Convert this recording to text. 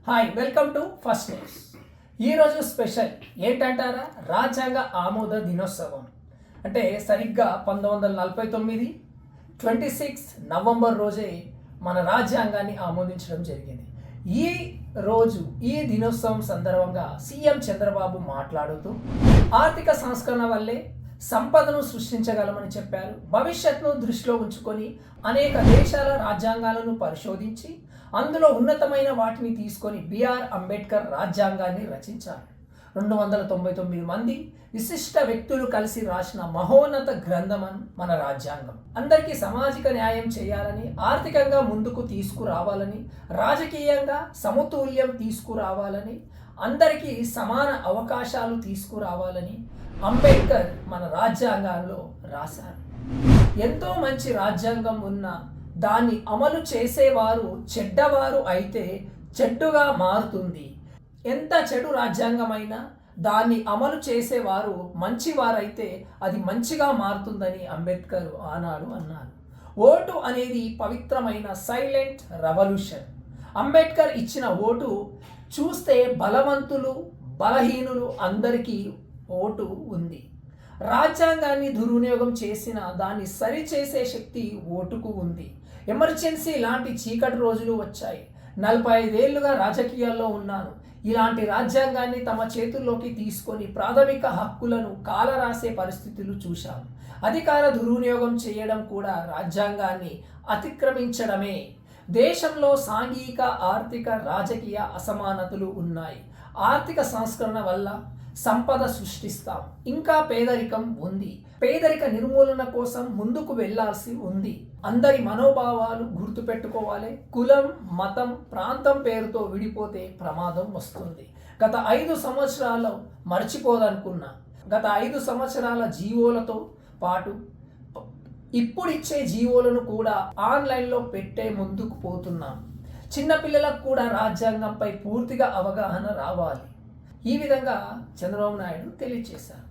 Hi, welcome to first news. ఈరోజు special ఏంటంటారా? రాజ్యాంగ ఆమోద దినోత్సవం. అంటే సరిగ్గా 1949 26 నవంబర్ రోజే మన రాజ్యాంగాన్ని ఆమోదించడం జరిగింది. ఈ రోజు ఈ దినోత్సవం సందర్భంగా సీఎం చంద్రబాబు మాట్లాడుతూ ఆర్థిక సంస్కరణ వల్లే సంపదను సృష్టించగలమని చెప్పారు. భవిష్యత్తును దృష్టిలో ఉంచుకొని అనేక దేశాల రాజ్యాంగాలను పరిశోధించి అందులో ఉన్నతమైన వాటిని తీసుకొని బిఆర్ అంబేద్కర్ రాజ్యాంగాన్ని రచించారు. 299 మంది విశిష్ట వ్యక్తులు కలిసి రాసిన మహోన్నత గ్రంథం మన రాజ్యాంగం. అందరికీ సామాజిక న్యాయం చేయాలని, ఆర్థికంగా ముందుకు తీసుకురావాలని, రాజకీయంగా సమతుల్యం తీసుకురావాలని, అందరికీ సమాన అవకాశాలు తీసుకురావాలని అంబేద్కర్ మన రాజ్యాంగంలో రాశారు. ఎంతో మంచి రాజ్యాంగం ఉన్న దాన్ని అమలు చేసేవారు చెడ్డవారు అయితే చెడ్డుగా మారుతుంది. ఎంత చెడు రాజ్యాంగమైనా దాన్ని అమలు చేసేవారు మంచివారైతే అది మంచిగా మారుతుందని అంబేద్కర్ ఆనాడు అన్నారు. ఓటు అనేది పవిత్రమైన సైలెంట్ రెవల్యూషన్. అంబేద్కర్ ఇచ్చిన ఓటు చూస్తే బలవంతులు బలహీనులు అందరికీ ఓటు ఉంది. రాజ్యాంగాన్ని దుర్వినియోగం చేసిన దాన్ని సరిచేసే శక్తి ఓటుకు ఉంది. ఎమర్జెన్సీ లాంటి చీకటి రోజులు వచ్చాయి. 45 ఏళ్లుగా రాజకీయాల్లో ఉన్నాను. ఇలాంటి రాజ్యాంగాన్ని తమ చేతుల్లోకి తీసుకొని ప్రాథమిక హక్కులను కాలరాసే పరిస్థితులు చూశాం. అధికార దుర్వినియోగం చేయడం కూడా రాజ్యాంగాన్ని అతిక్రమించడమే. దేశంలో సాంఘిక, ఆర్థిక, రాజకీయ అసమానతలు ఉన్నాయి. ఆర్థిక సంస్కరణ వల్ల సంపద సృష్టిస్తాం. ఇంకా పేదరికం ఉంది. పేదరిక నిర్మూలన కోసం ముందుకు వెళ్లాల్సి ఉంది. అందరి మనోభావాలు గుర్తుపెట్టుకోవాలి. కులం, మతం, ప్రాంతం పేరుతో విడిపోతే ప్రమాదం వస్తుంది. గత 5 సంవత్సరాలు మర్చిపోదనుకున్నా. గత 5 సంవత్సరాల జీవోలతో పాటు ఇప్పుడిచ్చే జీవోలను కూడా ఆన్లైన్లో పెట్టే ముందుకు పోతున్నాం. చిన్నపిల్లలకు కూడా రాజ్యాంగంపై పూర్తిగా అవగాహన రావాలి. ఈ విధంగా చంద్రబాబు నాయుడు తెలియజేశారు.